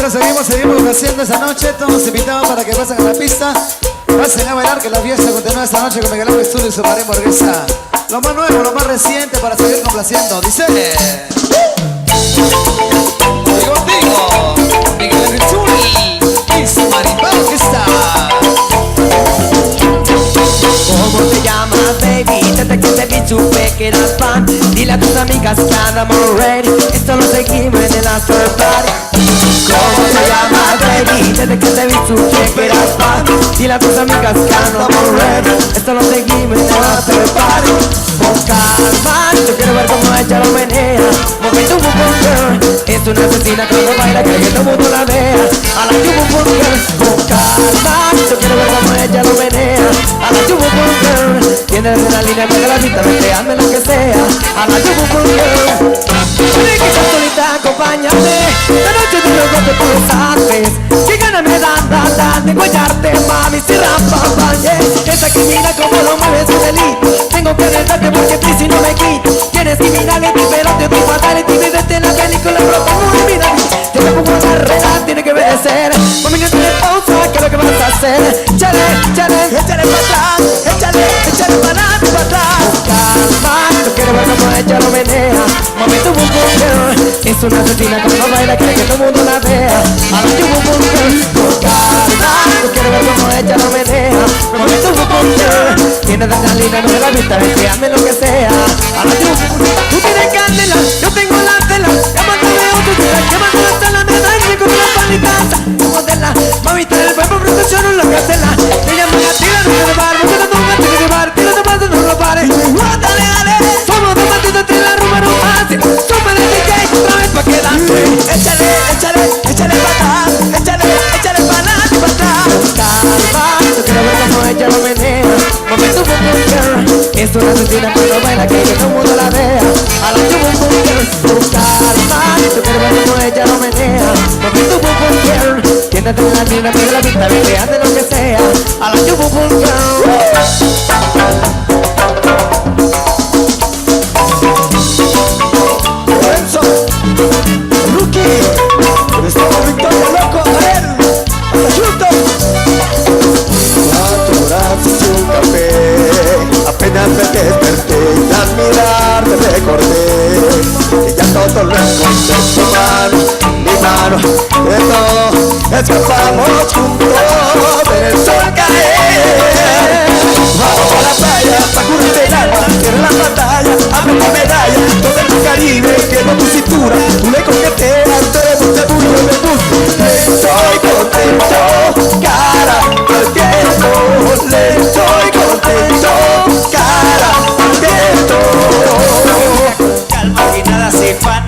Bueno, seguimos haciendo esta noche. Todos invitados para que pasen a la pista. Pasen a bailar, que la fiesta continúa esta noche con Miguel Ángel Estudio y su Marín Borghesa. Lo más nuevo, lo más reciente para seguir complaciendo. Dice... Contigo, Miguel Ángel Estudio y su Marín Borghesa. ¿Cómo te llamas, baby? Desde que te vi supe que eras fan. Dile a tus amigas que andamos ready. Esto lo seguimos en el after party. ¿Cómo te llamas, baby? Desde que te vi supe que eras fan. Dile a tus amigas que andamos ready. Esto lo seguimos en el after party. Con calma, yo quiero ver cómo ella lo menea. Mueve tu bum girl. Es una asesina cuando baila, quiere que todo el mundo la vea. A la bum girl. Con calma, yo quiero ver cómo ella lo menea. A la bum girl. Tiene adrenalina, me da la vista, vete, hazme lo que sea. A la bum girl. Quiere que estás solita, acompáñame. La noche de los golpes tú lo sabes. Que ganas me dan de guayarte, mami, si rampa, yeah. Esa que mira como lo mueves es delito. Tengo que retarte porque tú si no me quito. Tienes criminality, pero te doy fatality. Vivete en la película, pero como mira. Te la pongo una carrera, tiene que obedecer. Mami, no tiene pausa, ¿qué es lo que vas a hacer? Échale, échale para atrás. Échale para adelante, para atrás. Calma, yo quiero ver cómo ella lo menea. Mami, tu bum girl. Es una asesina cuando baila, quiere que todo el mundo la vea. A la bum girl. Con calma, yo quiero ver cómo ella lo menea. Mami, tu bum girl. Tiene adrenalina, no me la vista, vete, hazme lo que sea. A la tú tienes candela, yo tengo la tela. Llámate otro, llámate hasta la medalla con la palitaza. Como de la mamita del cuerpo, protección en la cartela. Te llaman a tira, no te bar, no te la pongas, tiene que bar, tira de paso, no lo pares. Dale, somos dos matitos, te la rumba no fácil. Súper de DJ, otra vez pa' que dance. Échale para atrás, échale para adelante, para atrás. Calma, yo quiero ver cómo ella lo menea. Mami, tu bum girl. Es una asesina cuando baila, que todo el mundo la vea. A la bum girl. Con calma, yo quiero ver cómo ella lo menea. Mami, tu bum girl. Tiene adrenalina, pero la vista, vete, haz de lo que sea. A la bum girl. Estamos Victoria, loco, a ver, hasta juntos. 4 horas y un café, apenas me desperté y al mirarte recordé que ya todo lo encontré en tu mano, mi mano, de todo escapamos juntos, ver el sol caer. Vamos a la playa, pa' curarte el alma, cierra la pantalla, abre la medalla, todo el Caribe, quiero tu cintura, tú le coqueteas, tú eres un seguro de gusto. Estoy contento, cara al viento, le estoy contento, cara al viento. Calma que nada se fan.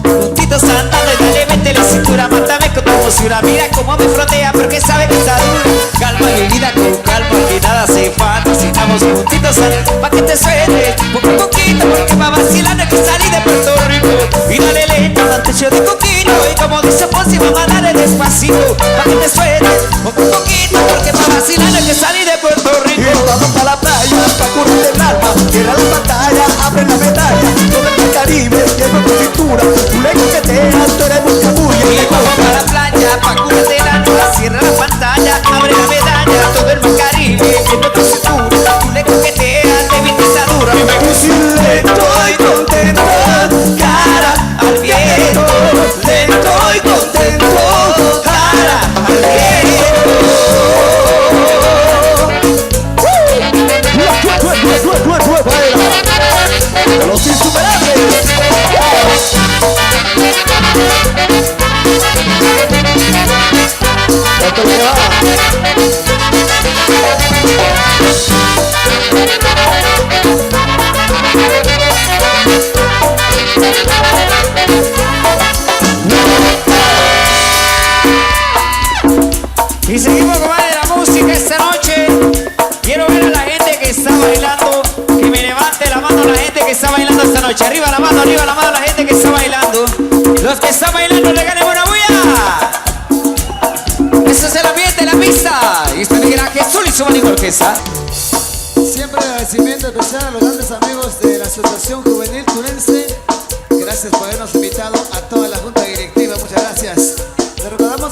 Juntitos andando y dale, vete la cintura. Mátame con tu hermosura, mira cómo me frotea porque sabe que está duro. Calma mi vida con calma que nada se fan. Si estamos juntitos pa' que te suene poco a poquito, porque pa' vacilar no hay que salir de Puerto Rico. Y dale lento, date yo de coquito. Y como dice Fonsi, vamos a darle despacito pa' que te suene poco a poquito, porque pa' vacilar no hay que salir de Puerto Rico. Y vamos pa' la playa, pa' curarte el alma, cierra la pantalla, abre la medalla, todo el Caribe, quiero tu cintura, tú le coqueteas, tú eres muy cabulla. Y vamos pa' la playa, pa' curarte el alma, cierra la pantalla, abre la medalla, todo el mar Caribe, viendo tu cintura, tú le coqueteas, te viste esa dura. Y me Le estoy contento, cara al viento, le estoy contento, cara al viento. Nueva era de los insuperables. Esto le va. Y seguimos con más de la música esta noche. Quiero ver a la gente que está bailando, que me levante la mano la gente que está bailando esta noche. Arriba la mano la gente que está bailando. Los que están bailando le ganen una bulla. Eso es el ambiente de la pista. Y está Miguel Ángel Estudio y su Marín Borghesa. Siempre agradecimiento especial a los grandes amigos de la Asociación Juvenil Tunense. Gracias por habernos invitado a toda la junta directiva. Muchas gracias. Les recordamos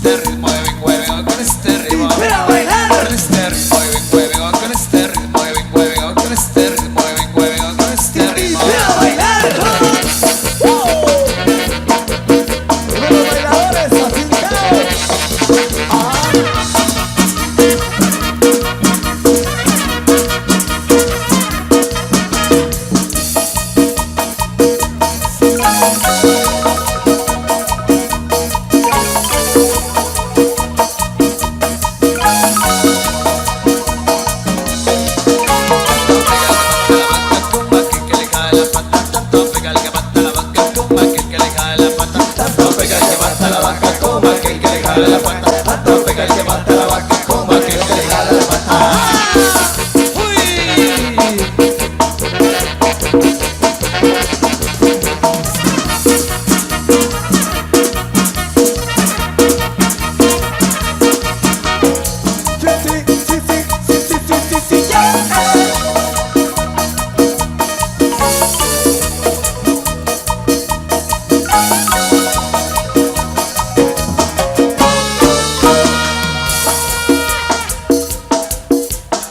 este ritmo, vengo con este ritmo. Pero a bailar. Con este ritmo, vengo con este ritmo, vengo con este ritmo, vengo con este ritmo. Pero a bailar. Los bailadores afincados.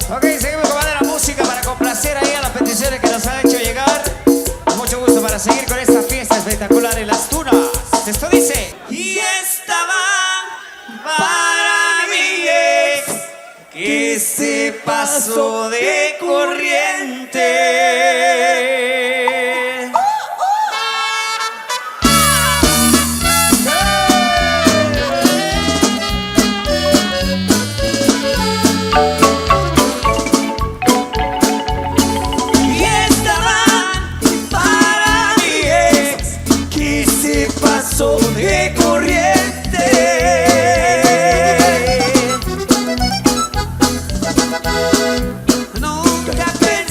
Ok, seguimos con la música para complacer ahí a las peticiones que nos han hecho llegar. Con mucho gusto para seguir con esta fiesta espectacular en Las Tunas. Esto dice: y estaba para mi ex que se pasó de corriente. Y estaba para mi ex que se pasó de corriente. Nunca pensé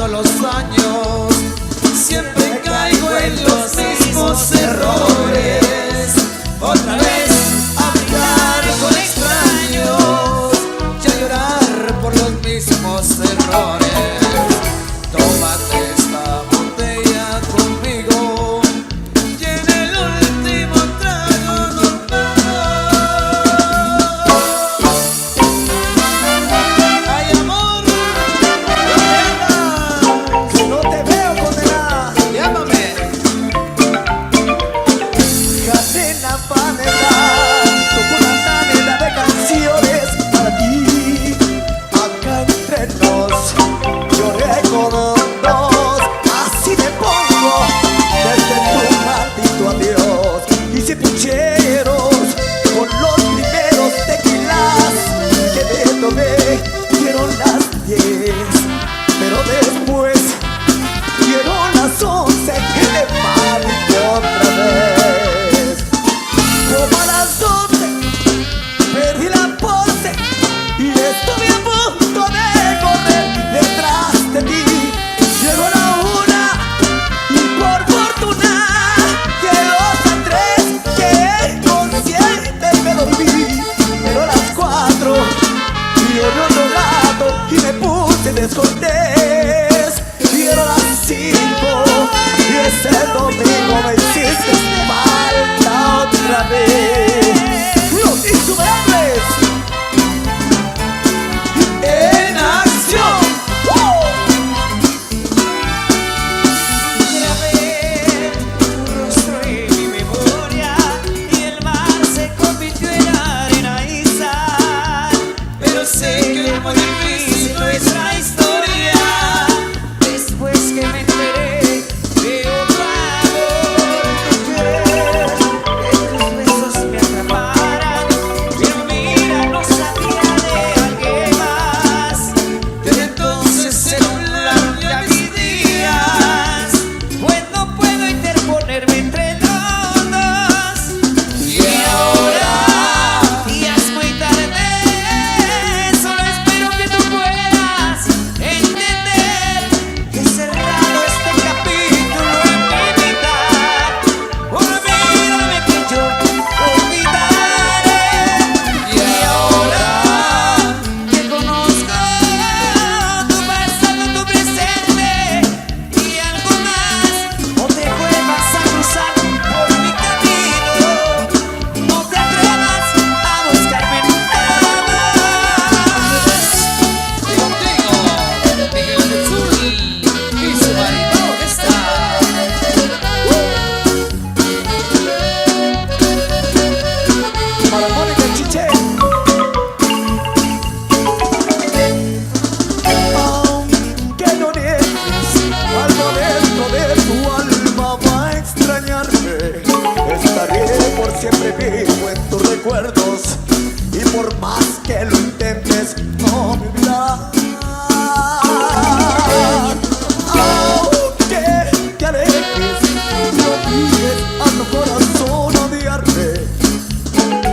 paso los años, siempre caigo en los mismos errores. Otra vez a brincar con extraños y a llorar por los mismos errores. Tómate esta botella conmigo y en el último trago nos vamos. Ay, amor, Si no te veo condenada, llámame. cadena panela, toco una panela de canciones para ti. Acá entre nos, lloré con dos, así me pongo desde tu maldito adiós. Hice pucheros con los primeros tequilas que me tomé, dieron las 10, pero después dieron las 11 que me marqué otra vez. Como a las 12 perdí la pose y estuve a punto de correr detrás de ti. Llegó la 1 y por fortuna llegó a 3, quedé consciente y me dormí. Pero a las 4 y en otro lado y me puse descortés. Dieron las 5 y ese domingo me hiciste falta otra vez. Los insuperables en acción. Grabé tu rostro en mi memoria y el mar se convirtió en arena y sal. Pero sé que es muy difícil nuestra historia. Después que me enteré de otro amor, que tus besos me atraparan, pero mira, no sabía de alguien más. Desde entonces se nublaron ya mis días. Pues no puedo interponerme entre los dos. Y ahora Ya es muy tarde, solo espero que tú puedas entender que he cerrado este capítulo en mi vida. Olvídame que yo olvidaré. Y ahora Que conozco tu pasado, tu presente y algo más. No te vuelvas a cruzar por mi camino. No te atrevas a buscarme nada más. contigo, Miguel del Sur y su marido está. Para Mónica Chiche. Aunque no niegues, algo dentro de tu alma va a extrañarme. Estaré por siempre vivo en tus recuerdos y por más que lo intentes, no me olvidarás. Aunque te alejes, no obligues a tu corazón a odiarme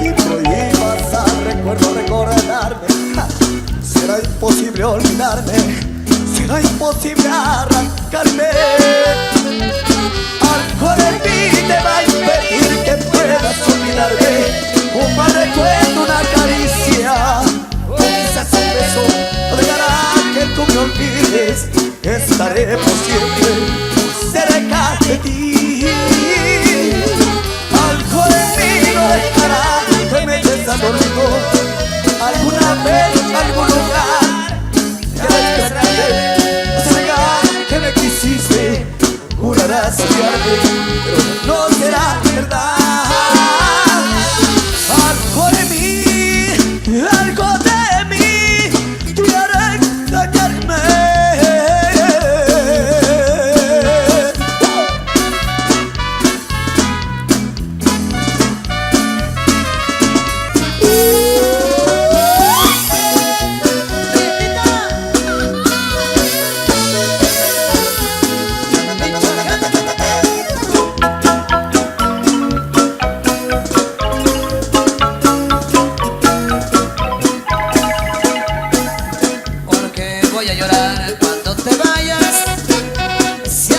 y prohíbas al recuerdo recordarme. Será imposible olvidarme, será imposible arrancarme. Algo de mí te va a impedir que puedas olvidarme. Un mal recuerdo, una caricia, o quizás un beso no dejará que tú me olvides. Estaré por siempre cerca de ti. Algo de mí no dejará que me desamorrigo. Alguna vez, algún lugar, ya despertaré. Será que me quisiste, jurarás odiarme, pero no será verdad. Algo de mí, te hará extrañarme. para cuando te vayas. Si